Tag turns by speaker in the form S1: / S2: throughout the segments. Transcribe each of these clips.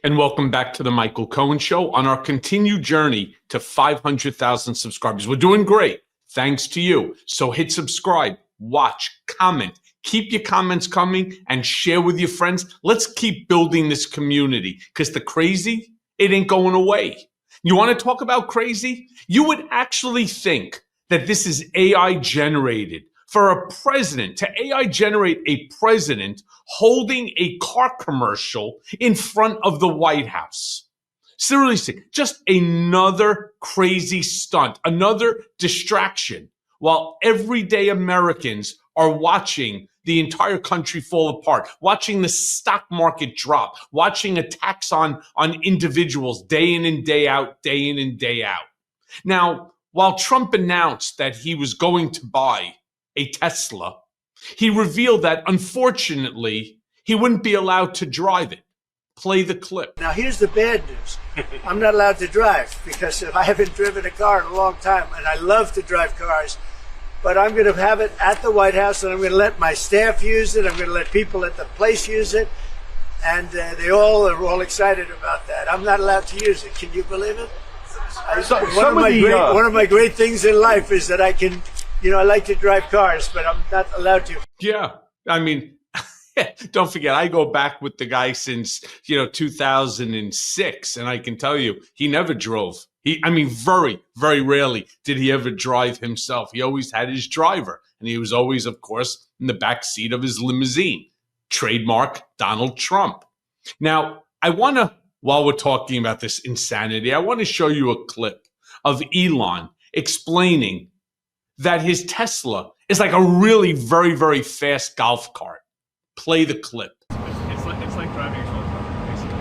S1: And welcome back to the Michael Cohen Show on our continued journey to 500,000 subscribers. We're doing great, thanks to you. So hit subscribe, watch, comment, keep your comments coming, and share with your friends. Let's keep building this community because the crazy, it ain't going away. You want to talk about crazy? You would actually think that this is AI generated. For a president, to AI generate a president holding a car commercial in front of the White House. Seriously, just another crazy stunt, another distraction, while everyday Americans are watching the entire country fall apart, watching the stock market drop, watching attacks on individuals day in and day out, day in and day out. Now, while Trump announced that he was going to buy a Tesla, he revealed that, unfortunately, he wouldn't be allowed to drive it. Play the clip.
S2: Now, here's the bad news. I'm not allowed to drive because I haven't driven a car in a long time, and I love to drive cars. But I'm going to have it at the White House, and I'm going to let my staff use it. I'm going to let people at the place use it. And they all are all excited about that. I'm not allowed to use it. Can you believe it? One of my great things in life is that I can, I like to drive cars, but I'm not allowed to.
S1: Yeah. I mean, don't forget, I go back with the guy since, 2006. And I can tell you, he never drove. Very, very rarely did he ever drive himself. He always had his driver. And he was always, of course, in the back seat of his limousine. Trademark Donald Trump. Now, while we're talking about this insanity, I want to show you a clip of Elon explaining that his Tesla is like a really very, very fast golf cart. Play the clip.
S3: It's like driving a golf cart, basically.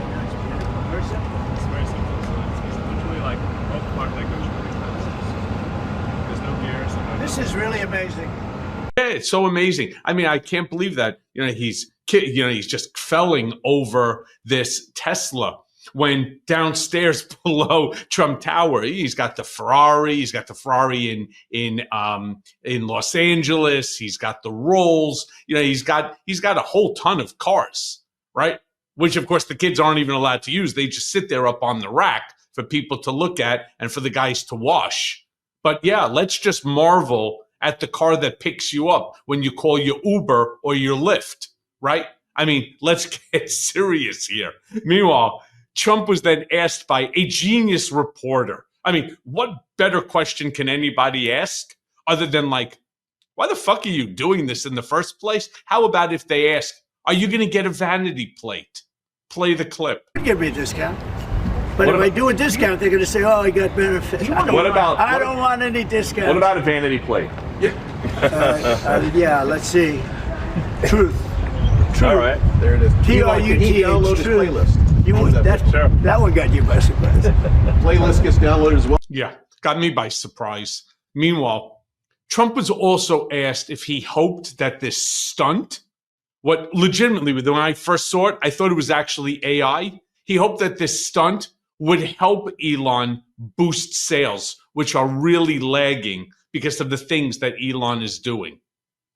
S3: Very simple. It's very simple. It's literally like a car that goes really fast. There's no gears.
S2: This is really amazing.
S1: Yeah, it's so amazing. I can't believe that he's just felling over this Tesla. When downstairs below Trump Tower, he's got the Ferrari. He's got the Ferrari in Los Angeles. He's got the Rolls. He's got a whole ton of cars, right? Which of course the kids aren't even allowed to use. They just sit there up on the rack for people to look at and for the guys to wash. But yeah, let's just marvel at the car that picks you up when you call your Uber or your Lyft, right? Let's get serious here. Meanwhile, Trump was then asked by a genius reporter. What better question can anybody ask other than why the fuck are you doing this in the first place? How about if they ask, are you going to get a vanity plate? Play the clip.
S2: Give me a discount. But if I do a discount, they're going to say, oh, I got benefits. I don't want any discount.
S4: What about a vanity plate?
S2: Yeah, let's see. Truth.
S4: All right, there it is.
S2: T-R-U-T-H.
S4: Download his playlist.
S2: That one got you by surprise.
S4: Playlist gets downloaded as well.
S1: Yeah, got me by surprise. Meanwhile, Trump was also asked if he hoped that this stunt, what legitimately, when I first saw it, I thought it was actually AI. He hoped that this stunt would help Elon boost sales, which are really lagging because of the things that Elon is doing.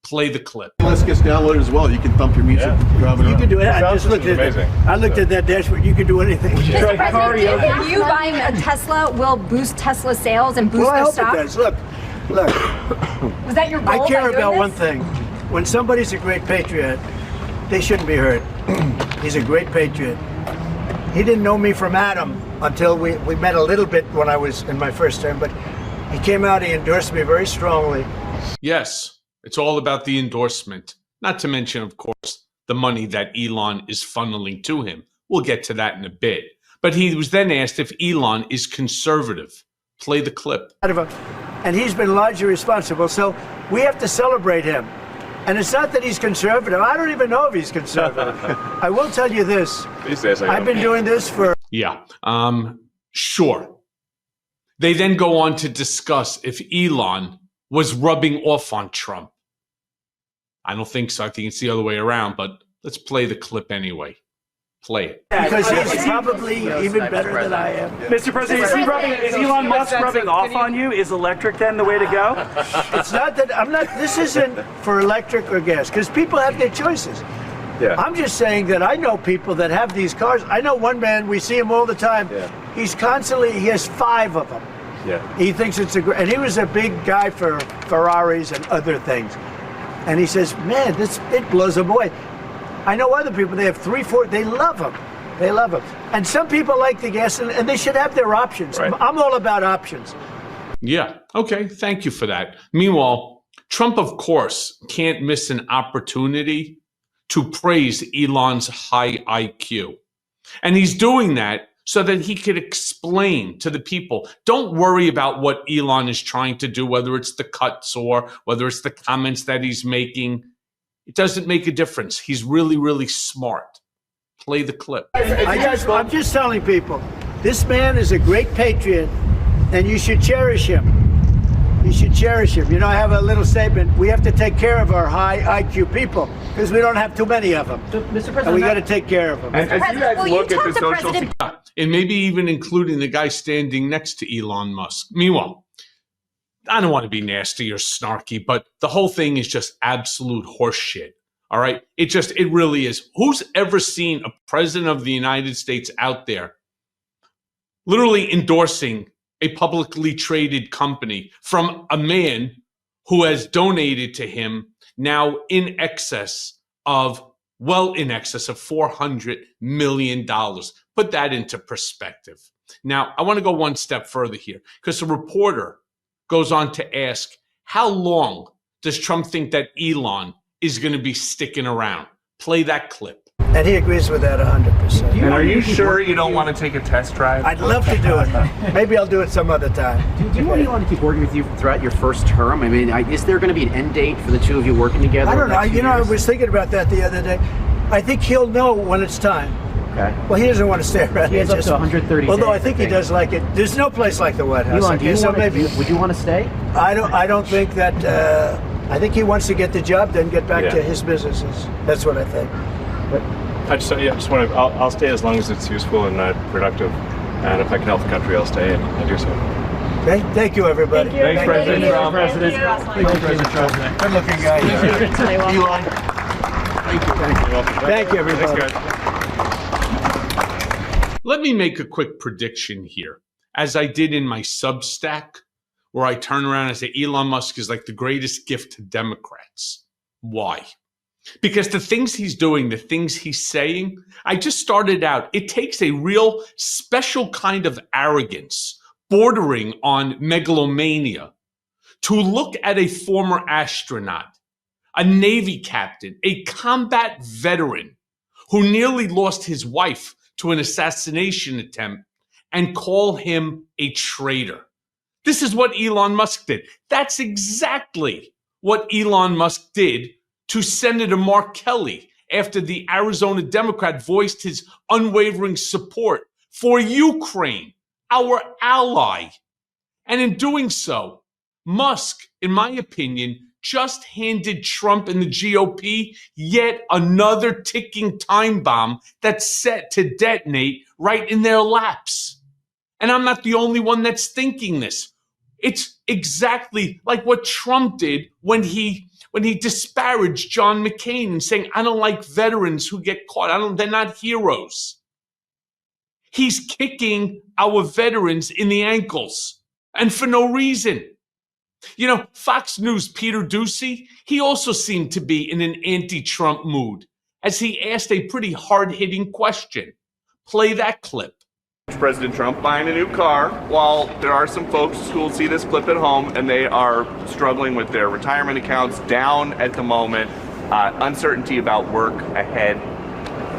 S1: Play the clip.
S4: Playlist gets downloaded as well. You can thump your music.
S2: You can do it. I just looked at it. I looked at that dashboard. You can do anything.
S5: Mr. President, if you buying a Tesla will boost Tesla sales and boost
S2: I
S5: the
S2: hope
S5: stock?
S2: it does. Look.
S5: Was that your goal?
S2: I care about one thing. When somebody's a great patriot, they shouldn't be hurt. He's a great patriot. He didn't know me from Adam until we met a little bit when I was in my first term, but he came out, he endorsed me very strongly.
S1: Yes. It's all about the endorsement, not to mention, of course, the money that Elon is funneling to him. We'll get to that in a bit. But he was then asked if Elon is conservative. Play the clip.
S2: And he's been largely responsible, so we have to celebrate him. And it's not that he's conservative. I don't even know if he's conservative. I will tell you this. I've been doing this for...
S1: Yeah, sure. They then go on to discuss if Elon was rubbing off on Trump. I don't think so. I think it's the other way around, but let's play the clip anyway. Play it.
S2: Because he's probably even better than I am.
S6: Mr. President, is Elon Musk rubbing off on you? Is electric then the way to go?
S2: It's not that, this isn't for electric or gas, because people have their choices.
S7: Yeah.
S2: I'm just saying that I know people that have these cars. I know one man, we see him all the time.
S7: Yeah.
S2: He has 5 of them.
S7: Yeah.
S2: He thinks it's and he was a big guy for Ferraris and other things. And he says, man, it blows him away. I know other people, they have 3, 4, they love them. They love them. And some people like the gas, and they should have their options.
S7: Right.
S2: I'm all about options.
S1: Yeah. Okay. Thank you for that. Meanwhile, Trump, of course, can't miss an opportunity to praise Elon's high IQ. And he's doing that so that he could explain to the people, don't worry about what Elon is trying to do, whether it's the cuts or whether it's the comments that he's making. It doesn't make a difference. He's really, really smart. Play the clip.
S2: I'm just telling people, this man is a great patriot, and you should cherish him. You should cherish him. You know, I have a little statement. We have to take care of our high IQ people because we don't have too many of them.
S8: So, Mr. President,
S2: and we got to take care of them.
S7: As you guys look at the social...
S1: And maybe even including the guy standing next to Elon Musk. Meanwhile, I don't want to be nasty or snarky, but the whole thing is just absolute horseshit. All right? It really is. Who's ever seen a president of the United States out there literally endorsing a publicly traded company from a man who has donated to him now in excess of $400 million. Put that into perspective. Now, I want to go one step further here because a reporter goes on to ask, how long does Trump think that Elon is going to be sticking around? Play that clip.
S2: And he agrees with that 100%.
S7: And are you sure you don't want to take a test drive?
S2: I'd love to do it. Maybe I'll do it some other time.
S8: do you want Elon to keep working with you throughout your first term? I mean, is there going to be an end date for the two of you working together?
S2: I don't know. You know, I was thinking about that the other day. I think he'll know when it's time.
S8: Okay.
S2: Well, he doesn't want to stay around.
S8: He has up to 130 days.
S2: Although I think he does like it. There's no place like the White House.
S8: Elon, would you want to stay?
S2: I don't think that. I think he wants to get the job, then get back to his businesses. That's what I think.
S3: But I just want to. I'll stay as long as it's useful and productive. And if I can help the country, I'll stay and do so.
S2: Okay. Thank you, everybody.
S3: Thanks, President Trump.
S6: Thank you, President Trump.
S2: Good-looking guy.
S6: Elon.
S2: Thank you, everybody.
S3: Thanks, guys.
S1: Let me make a quick prediction here, as I did in my Substack, where I turn around and say Elon Musk is like the greatest gift to Democrats. Why? Because the things he's doing, the things he's saying, I just started out, it takes a real special kind of arrogance, bordering on megalomania, to look at a former astronaut, a Navy captain, a combat veteran who nearly lost his wife to an assassination attempt and call him a traitor. This is what Elon Musk did. That's exactly what Elon Musk did to Senator Mark Kelly after the Arizona Democrat voiced his unwavering support for Ukraine, our ally. And in doing so, Musk, in my opinion, just handed Trump and the GOP yet another ticking time bomb that's set to detonate right in their laps. And I'm not the only one that's thinking this. It's exactly like what Trump did when he disparaged John McCain and saying, I don't like veterans who get caught. They're not heroes. He's kicking our veterans in the ankles, and for no reason. You know, Fox News' Peter Doocy, he also seemed to be in an anti-Trump mood as he asked a pretty hard-hitting question. Play that clip.
S7: President Trump buying a new car, while there are some folks who will see this clip at home and they are struggling with their retirement accounts down at the moment, uncertainty about work ahead.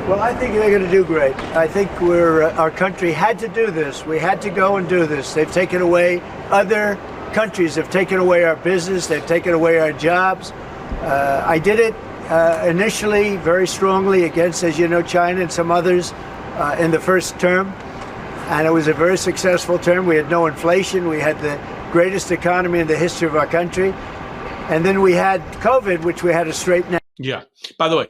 S2: Well, I think they're going to do great. I think our country had to do this. We had to go and do this. They've taken away, other countries have taken away our business. They've taken away our jobs. I did it initially very strongly against, as you know, China and some others in the first term. And it was a very successful term. We had no inflation. We had the greatest economy in the history of our country. And then we had COVID, which we had to straighten out.
S1: Yeah. By the way,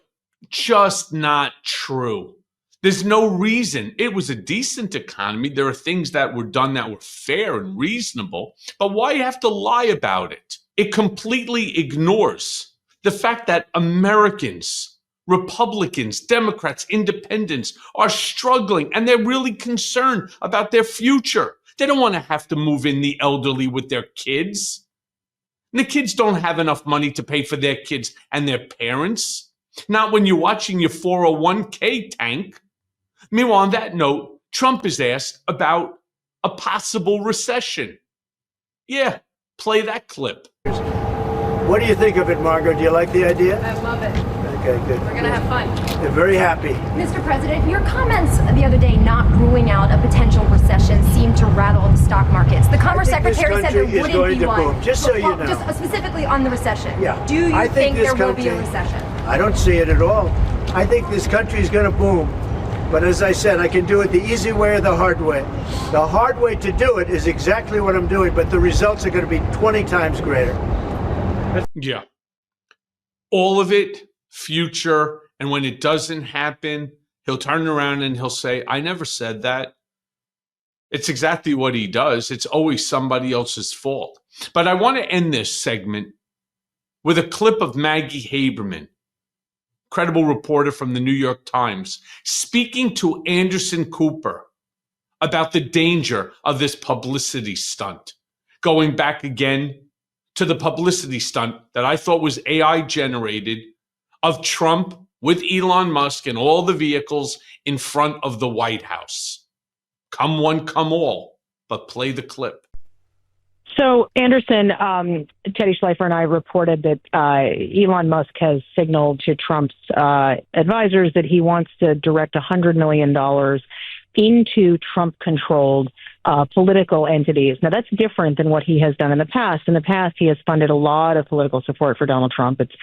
S1: just not true. There's no reason. It was a decent economy. There are things that were done that were fair and reasonable. But why have to lie about it? It completely ignores the fact that Americans Republicans, Democrats, independents are struggling and they're really concerned about their future. They don't want to have to move in the elderly with their kids. And the kids don't have enough money to pay for their kids and their parents. Not when you're watching your 401k tank. Meanwhile, on that note, Trump is asked about a possible recession. Yeah, play that clip.
S2: What do you think of it, Margot? Do you like the idea?
S5: I love it.
S2: Okay, good.
S5: We're going to have fun.
S2: They're very happy.
S5: Mr. President, your comments the other day not ruling out a potential recession seemed to rattle the stock markets. The Commerce Secretary said there wouldn't be one.
S2: Boom, just so you know.
S5: Just specifically on the recession.
S2: Yeah.
S5: Do you think there will be a
S2: country-
S5: recession?
S2: I don't see it at all. I think this country is going to boom. But as I said, I can do it the easy way or the hard way. The hard way to do it is exactly what I'm doing, but the results are going to be 20 times greater.
S1: Yeah. All of it, future, and when it doesn't happen, he'll turn around and he'll say, I never said that. It's exactly what he does. It's always somebody else's fault. But I want to end this segment with a clip of Maggie Haberman, credible reporter from the New York Times, speaking to Anderson Cooper about the danger of this publicity stunt. Going back again to the publicity stunt that I thought was AI generated of Trump with Elon Musk and all the vehicles in front of the White House. Come one, come all, but play the clip.
S9: So, Anderson, Teddy Schleifer and I reported that Elon Musk has signaled to Trump's advisors that he wants to direct $100 million into Trump-controlled political entities. Now, that's different than what he has done in the past. In the past, he has funded a lot of political support for Donald Trump. It's,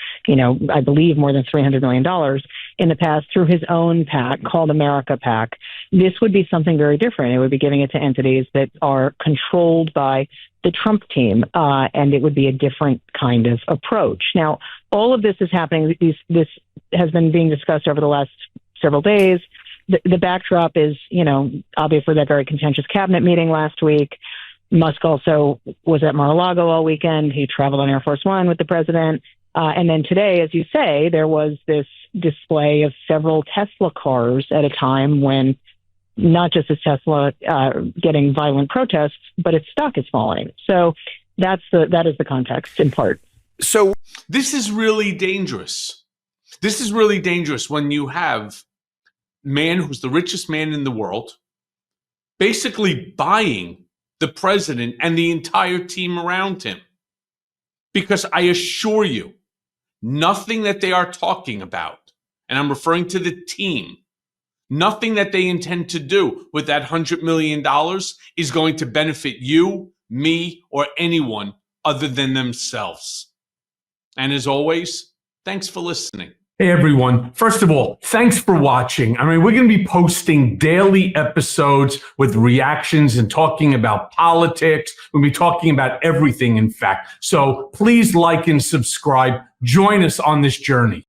S9: I believe more than $300 million in the past through his own PAC called America PAC. This would be something very different. It would be giving it to entities that are controlled by the Trump team, and it would be a different kind of approach. Now, all of this is happening. This has been being discussed over the last several days. The backdrop is, obviously that very contentious cabinet meeting last week. Musk also was at Mar-a-Lago all weekend. He traveled on Air Force One with the president. And then today, as you say, there was this display of several Tesla cars at a time when not just is Tesla getting violent protests, but its stock is falling. So that is the context in part.
S1: So this is really dangerous. This is really dangerous when you have man who's the richest man in the world basically buying the president and the entire team around him. Because I assure you, nothing that they are talking about, and I'm referring to the team, nothing that they intend to do with that $100 million is going to benefit you, me, or anyone other than themselves. And as always, thanks for listening. Hey, everyone. First of all, thanks for watching. We're going to be posting daily episodes with reactions and talking about politics. We'll be talking about everything, in fact. So please like and subscribe. Join us on this journey.